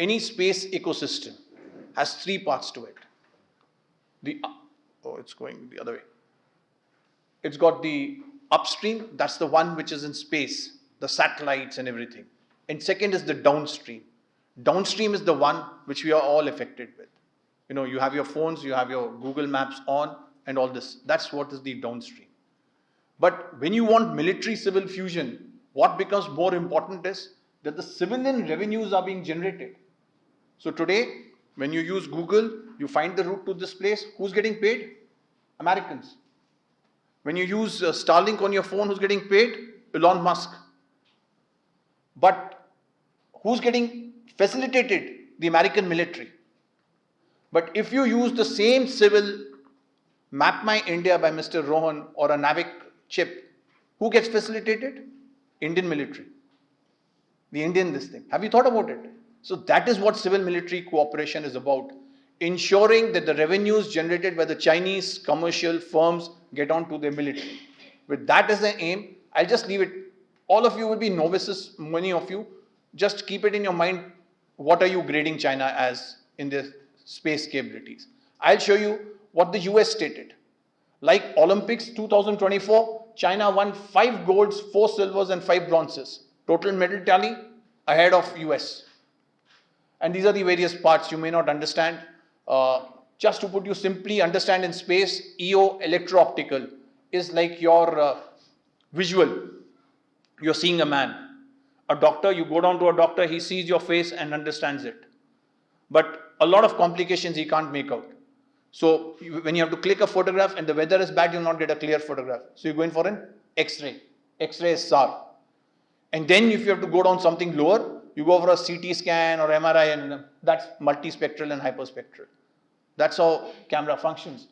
any space ecosystem has three parts to it. It's going the other way. It's got the upstream, that's the one which is in space, the satellites and everything. And second is the downstream. Downstream is the one which we are all affected with. You know, you have your phones, you have your Google Maps on and all this. That's what is the downstream. But when you want military-civil fusion, what becomes more important is that the civilian revenues are being generated. So today, when you use Google, you find the route to this place. Who's getting paid? Americans. When you use Starlink on your phone, who's getting paid? Elon Musk. But who's getting facilitated? The American military. But if you use the same civil Map My India by Mr. Rohan or a Navic chip, who gets facilitated? Indian military. The Indian this thing. Have you thought about it? So that is what civil military cooperation is about. Ensuring that the revenues generated by the Chinese commercial firms get on to their military. With that as the aim, I'll just leave it. All of you will be novices, many of you. Just keep it in your mind, what are you grading China as in their space capabilities? I'll show you what the US stated. Like Olympics 2024, China won 5 golds, 4 silvers and 5 bronzes. Total medal tally ahead of US. And these are the various parts you may not understand. Just to put you simply, understand in space, EO, electro-optical, is like your visual. You're seeing a man. A doctor, you go down to a doctor, he sees your face and understands it. But a lot of complications he can't make out. So when you have to click a photograph and the weather is bad, you'll not get a clear photograph. So you're going for an X-ray. X-ray is SAR. And then if you have to go down something lower, you go for a CT scan or MRI, and that's multispectral and hyperspectral. That's how camera functions.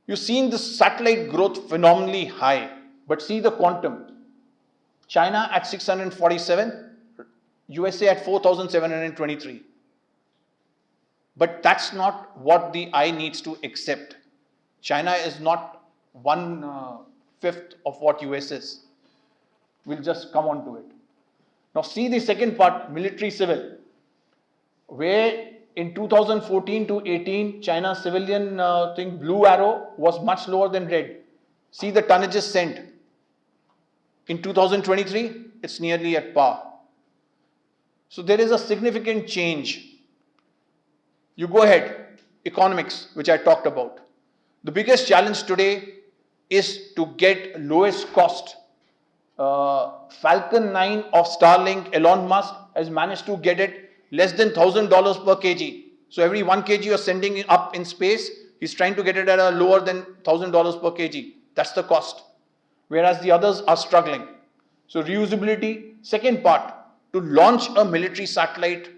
You're seeing the satellite growth phenomenally high, but see the quantum. China at 647, USA at 4,723. But that's not what the eye needs to accept. China is not 1/5 of what US is. We'll just come on to it. Now see the second part, military civil, where in 2014 to 18, China's civilian blue arrow was much lower than red. See the tonnages sent. In 2023, it's nearly at par. So there is a significant change. You go ahead, economics, which I talked about. The biggest challenge today is to get lowest cost. Falcon 9 of Starlink, Elon Musk has managed to get it less than $1,000 per kg. So every 1 kg you're sending up in space, he's trying to get it at a lower than $1,000 per kg. That's the cost. Whereas the others are struggling. So reusability, second part, to launch a military satellite,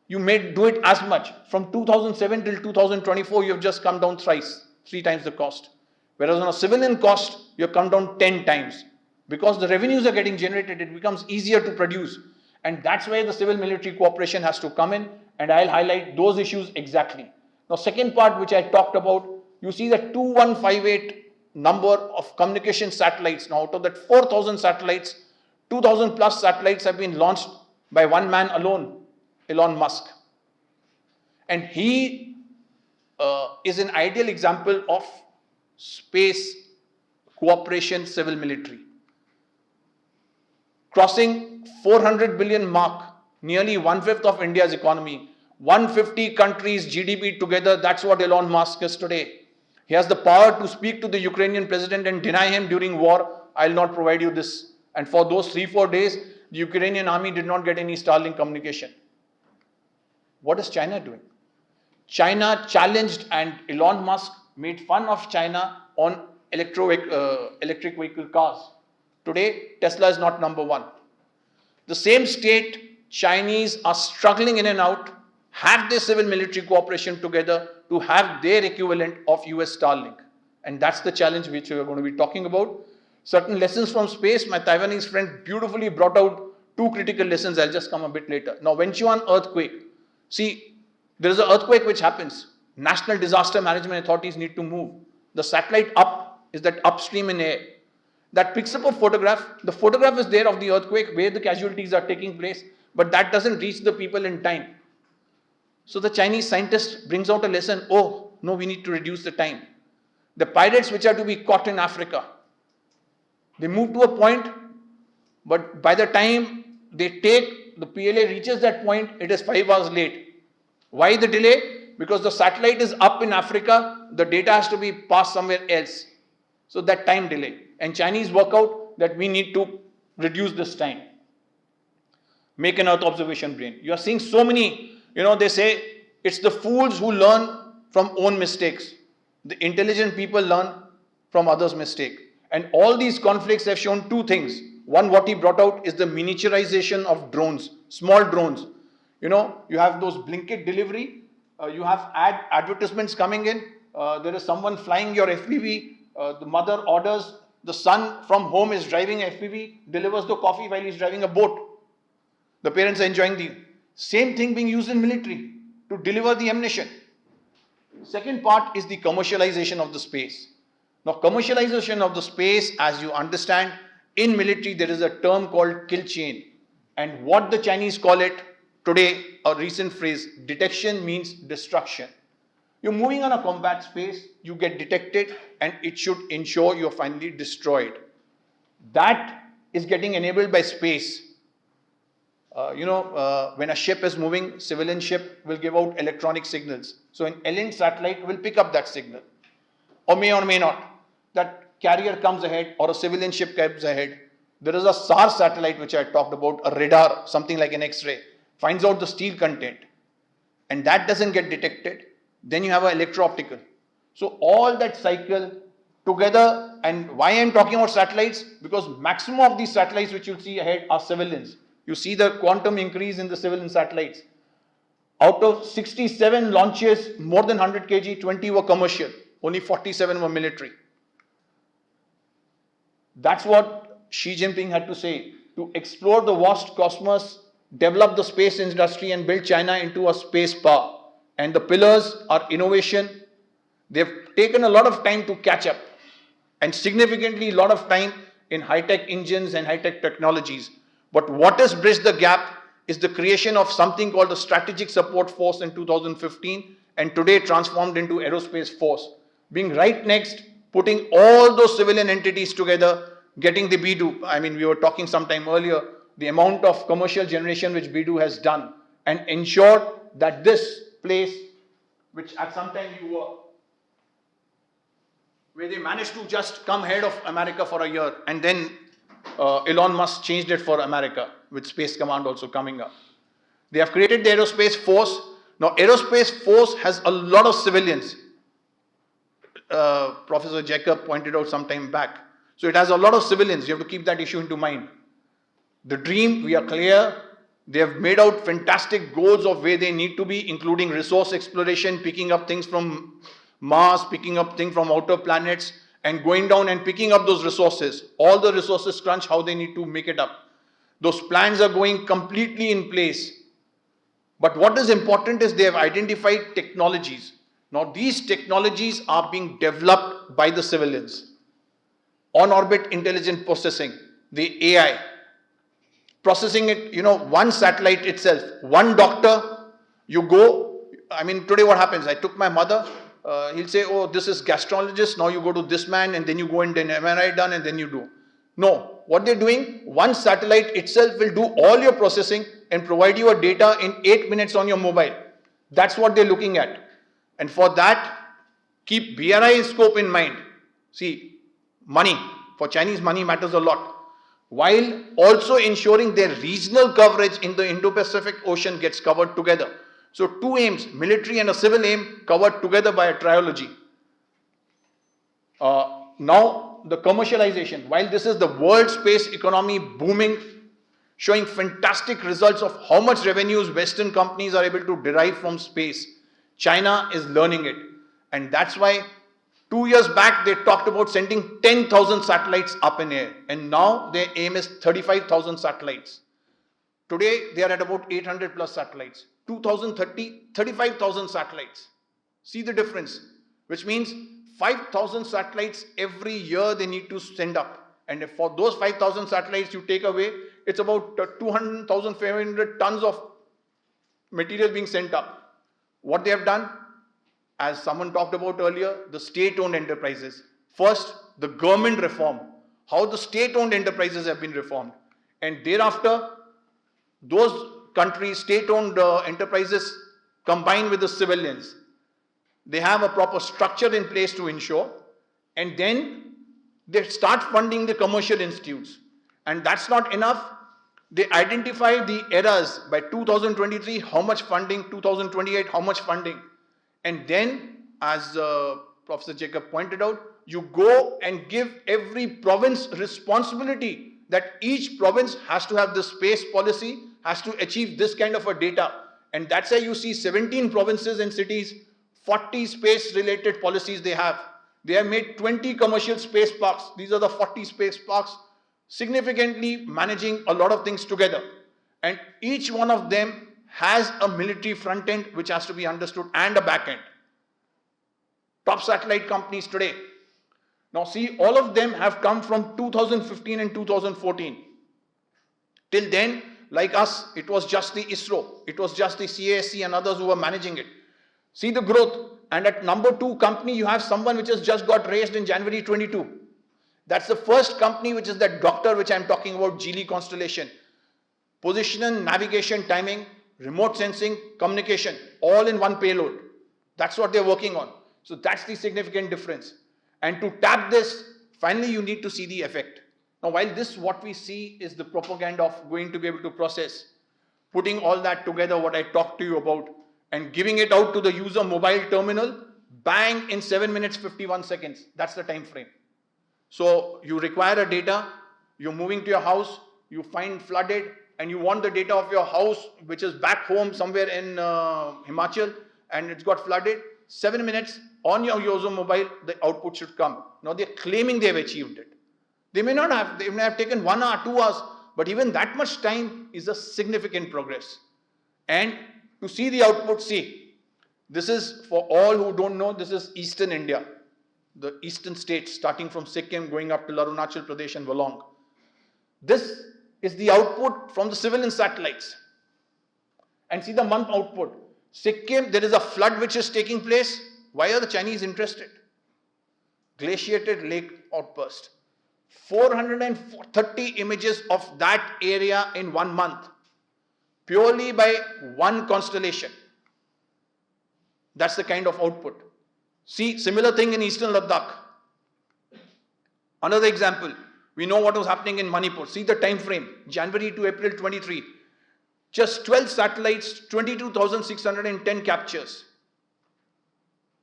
you may do it as much. From 2007 till 2024, you have just come down thrice, 3 times the cost. Whereas on a civilian cost, you have come down 10 times. Because the revenues are getting generated, it becomes easier to produce. And that's where the civil military cooperation has to come in, and I'll highlight those issues exactly. Now, second part which I talked about, you see the 2158 number of communication satellites. Now, out of that 4,000 satellites, 2,000 plus satellites have been launched by one man alone, Elon Musk. And he is an ideal example of space cooperation, civil military. Crossing 400 billion mark, nearly 1/5 of India's economy, 150 countries GDP together, that's what Elon Musk is today. He has the power to speak to the Ukrainian president and deny him during war, I'll not provide you this. And for those 3-4 days, the Ukrainian army did not get any Starlink communication. What is China doing? China challenged, and Elon Musk made fun of China on electric vehicle cars. Today, Tesla is not number 1. The same state, Chinese are struggling in and out, have their civil military cooperation together to have their equivalent of US Starlink. And that's the challenge which we are going to be talking about. Certain lessons from space, my Taiwanese friend beautifully brought out 2 critical lessons. I'll just come a bit later. Now, Wenchuan earthquake. See, there is an earthquake which happens. National disaster management authorities need to move. The satellite up is that upstream in air. That picks up a photograph. The photograph is there of the earthquake where the casualties are taking place. but that doesn't reach the people in time. So the Chinese scientist brings out a lesson, oh, no, we need to reduce the time. The pirates which are to be caught in Africa, they move to a point, but by the time the PLA reaches that point, it is 5 hours late. Why the delay? Because the satellite is up in Africa, the data has to be passed somewhere else. So that time delay. And Chinese work out that we need to reduce this time. Make an Earth observation brain. You are seeing so many, they say it's the fools who learn from own mistakes. The intelligent people learn from others' mistake. And all these conflicts have shown two things. One, what he brought out is the miniaturization of drones, small drones. You have those blanket delivery, you have advertisements coming in, there is someone flying your FPV, the mother orders, the son from home is driving FPV, delivers the coffee while he's driving a boat. The parents are enjoying the same thing being used in military to deliver the ammunition. Second part is the commercialization of the space. Now, commercialization of the space, as you understand, in military there is a term called kill chain. And what the Chinese call it today, a recent phrase, detection means destruction. You're moving on a combat space, you get detected, and it should ensure you're finally destroyed. That is getting enabled by space. When a ship is moving, civilian ship will give out electronic signals. So an L-link satellite will pick up that signal. Or may not. That carrier comes ahead or a civilian ship comes ahead. There is a SAR satellite which I talked about, a radar, something like an X-ray, finds out the steel content. And that doesn't get detected. Then you have an electro-optical. So all that cycle together, and why I'm talking about satellites? Because maximum of these satellites which you'll see ahead are civilians. You see the quantum increase in the civilian satellites. Out of 67 launches, more than 100 kg, 20 were commercial. Only 47 were military. That's what Xi Jinping had to say. To explore the vast cosmos, develop the space industry and build China into a space power. And the pillars are innovation. They've taken a lot of time to catch up. And significantly a lot of time in high-tech engines and high-tech technologies. But what has bridged the gap is the creation of something called the Strategic Support Force in 2015 and today transformed into Aerospace Force. Being right next, putting all those civilian entities together, getting the BDU. I mean, we were talking sometime earlier, the amount of commercial generation which BDU has done and ensured that this place, which at some time you were, where they managed to just come ahead of America for a year and then Elon Musk changed it for America with Space Command also coming up. They have created the Aerospace Force. Now, Aerospace Force has a lot of civilians. Professor Jacob pointed out some time back. So it has a lot of civilians. You have to keep that issue into mind. The dream, we are clear. They have made out fantastic goals of where they need to be, including resource exploration, picking up things from Mars, picking up things from outer planets, and going down and picking up those resources. All the resources crunch, how they need to make it up. Those plans are going completely in place. But what is important is they have identified technologies. Now these technologies are being developed by the civilians. On-orbit intelligent processing, the AI. Processing it, one satellite itself, one doctor, you go, I mean, today what happens? I took my mother, he'll say, oh, this is gastrologist, now you go to this man, and then you go and then MRI done, and then you do. No, what they're doing, one satellite itself will do all your processing and provide you a data in 8 minutes on your mobile. That's what they're looking at. And for that, keep BRI scope in mind. See, money, for Chinese money matters a lot. While also ensuring their regional coverage in the Indo-Pacific Ocean gets covered together. So two aims, military and a civil aim, covered together by a trilogy. Now, the commercialization. While this is the world space economy booming, showing fantastic results of how much revenues Western companies are able to derive from space, China is learning it. And that's why 2 years back, they talked about sending 10,000 satellites up in air. And now their aim is 35,000 satellites. Today, they are at about 800 plus satellites. 2030, 35,000 satellites. See the difference, which means 5,000 satellites every year they need to send up. And if for those 5,000 satellites you take away, it's about 200,500 tons of material being sent up. What they have done, as someone talked about earlier, the state-owned enterprises. First, the government reform, how the state-owned enterprises have been reformed. And thereafter, those countries, state-owned enterprises combined with the civilians. They have a proper structure in place to ensure, and then they start funding the commercial institutes. And that's not enough. They identify the eras by 2023, how much funding, 2028, how much funding. And then, as Professor Jacob pointed out, you go and give every province responsibility that each province has to have the space policy, has to achieve this kind of a data. And that's why you see 17 provinces and cities, 40 space related policies they have. They have made 20 commercial space parks. These are the 40 space parks, significantly managing a lot of things together. And each one of them has a military front end which has to be understood and a back end. Top satellite companies today. Now see, all of them have come from 2015 and 2014. Till then, like us, it was just the ISRO, it was just the CASC and others who were managing it. See the growth. And at number 2 company, you have someone which has just got raised in January 22. That's the first company, which is that doctor which I'm talking about, Geely Constellation. Position, navigation, timing, remote sensing, communication, all in one payload. That's what they're working on. So that's the significant difference. And to tap this, finally you need to see the effect. Now while this, what we see is the propaganda of going to be able to process, putting all that together, what I talked to you about, and giving it out to the user mobile terminal, bang, in 7 minutes 51 seconds. That's the time frame. So you require a data, you're moving to your house, you find flooded, and you want the data of your house, which is back home somewhere in Himachal, and it's got flooded. 7 minutes on your user mobile, the output should come. Now they're claiming they've achieved it. They may not have, they may have taken 1 hour, 2 hours, but even that much time is a significant progress. And to see the output, see, this is, for all who don't know, this is Eastern India. The eastern states, starting from Sikkim, going up to Arunachal Pradesh and Wolong. This is the output from the civilian satellites. And see the month output. Sikkim, there is a flood which is taking place. Why are the Chinese interested? Glaciated lake outburst. 430 images of that area in 1 month. Purely by one constellation. That's the kind of output. See, similar thing in Eastern Ladakh. Another example, we know what was happening in Manipur. See the time frame, January to April 23. Just 12 satellites, 22,610 captures.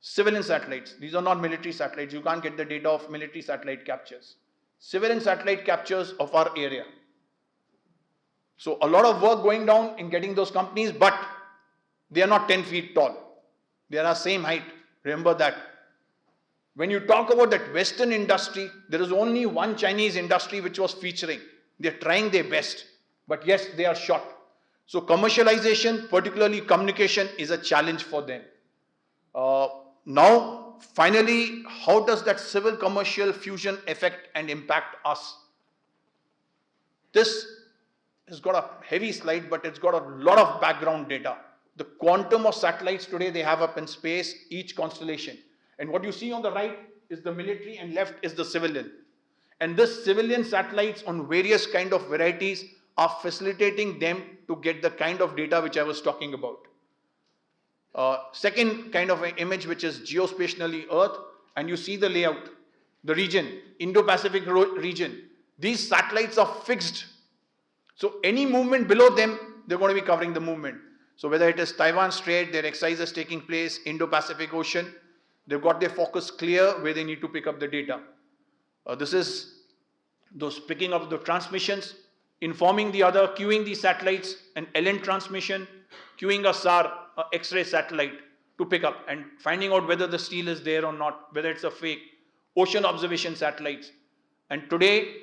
Civilian satellites. These are not military satellites. You can't get the data of military satellite captures. Civilian satellite captures of our area. So a lot of work going down in getting those companies, but they are not 10 feet tall. They are the same height. Remember that. When you talk about that Western industry, there is only one Chinese industry which was featuring. They're trying their best, but yes, they are short. So commercialization, particularly communication, is a challenge for them. Now, finally, how does that civil commercial fusion affect and impact us? This has got a heavy slide, but it's got a lot of background data. The quantum of satellites today they have up in space, each constellation. And what you see on the right is the military and left is the civilian. And this civilian satellites on various kind of varieties are facilitating them to get the kind of data which I was talking about. Second kind of an image which is geospatially Earth, and you see the layout, the region, Indo-Pacific region. These satellites are fixed. So any movement below them, they're going to be covering the movement. So whether it is Taiwan Strait, their exercises taking place, Indo-Pacific Ocean, they've got their focus clear where they need to pick up the data. This is those picking up the transmissions, informing the other, queuing the satellites, an LN transmission, queuing a SAR, X-ray satellite to pick up and finding out whether the steel is there or not, whether it's a fake, ocean observation satellites. And today,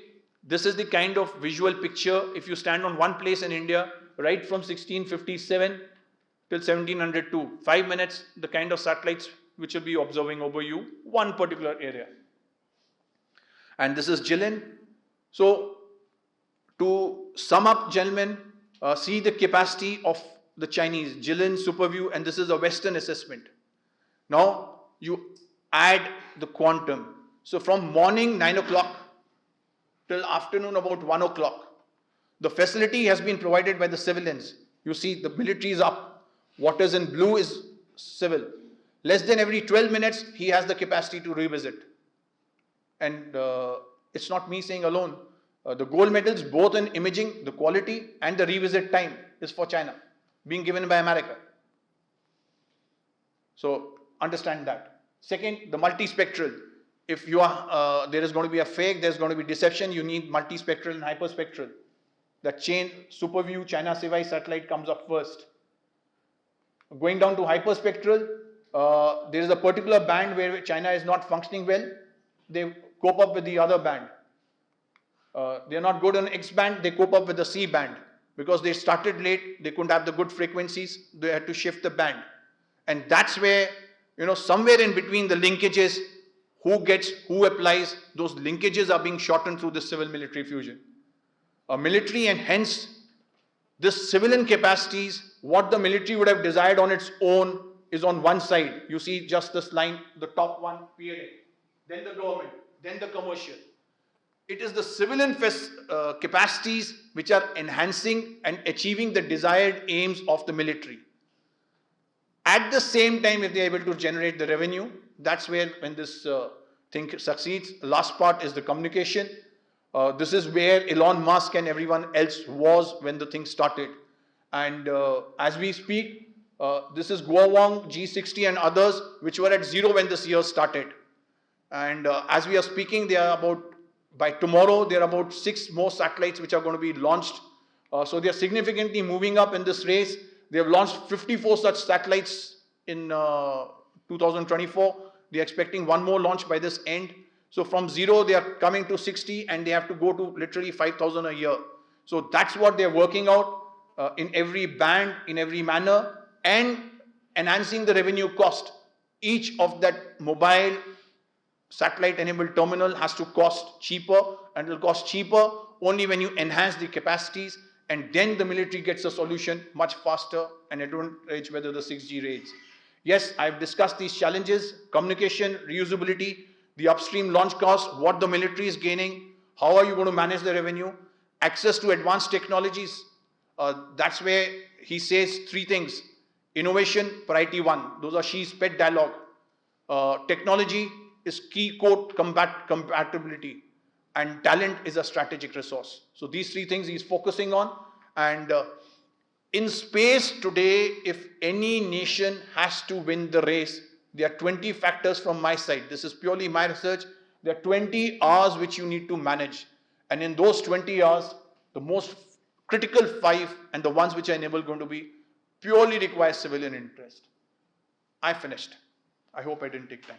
this is the kind of visual picture, if you stand on one place in India, right from 1657 till 1702, 5 minutes, the kind of satellites which will be observing over you, one particular area. And this is Jilin. So, To sum up, gentlemen, see the capacity of the Chinese, Jilin, Superview, and this is a Western assessment. Now, you add the quantum. So from morning 9 o'clock till afternoon about 1 o'clock, the facility has been provided by the civilians. You see the military is up. What is in blue is civil. Less than every 12 minutes, he has the capacity to revisit. And it's not me saying alone. The gold medals, both in imaging, the quality, and the revisit time is for China, being given by America. So understand that. Second, the multispectral. If you are, there is going to be a fake, there's going to be deception, you need multispectral and hyperspectral. The chain, Superview, China Sevai satellite comes up first. Going down to hyperspectral, there is a particular band where China is not functioning well. They cope up with the other band. They are not good on X band, they cope up with the C band. Because they started late, they couldn't have the good frequencies, they had to shift the band. And that's where, somewhere in between the linkages, who gets, who applies, those linkages are being shortened through the civil-military fusion. Military and hence, this civilian capacities, what the military would have desired on its own is on one side. You see just this line, the top one, PLA, then the government, then the commercial. It is the civilian capacities which are enhancing and achieving the desired aims of the military. At the same time, if they are able to generate the revenue, that's where when this thing succeeds. The last part is the communication. This is where Elon Musk and everyone else was when the thing started. And as we speak, this is Guo Wang, G60 and others which were at zero when this year started. And as we are speaking, they are about, by tomorrow, there are about 6 more satellites which are going to be launched. So they are significantly moving up in this race. They have launched 54 such satellites in 2024. They are expecting 1 more launch by this end. So from 0, they are coming to 60 and they have to go to literally 5,000 a year. So that's what they are working out in every band, in every manner, and enhancing the revenue cost. Each of that mobile satellite-enabled terminal has to cost cheaper, and it will cost cheaper only when you enhance the capacities, and then the military gets a solution much faster and advantage whether the 6G raids. Yes, I've discussed these challenges: communication, reusability, the upstream launch cost, what the military is gaining, how are you going to manage the revenue, access to advanced technologies. That's where he says 3 things: innovation, priority 1. Those are Xi's pet dialogue. Technology is key code compatibility, and talent is a strategic resource. So these 3 things he's focusing on. And in space today, if any nation has to win the race, there are 20 factors from my side. This is purely my research. There are 20 R's which you need to manage. And in those 20 R's, the most critical 5 and the ones which are enabled going to be purely require civilian interest. I finished. I hope I didn't take time.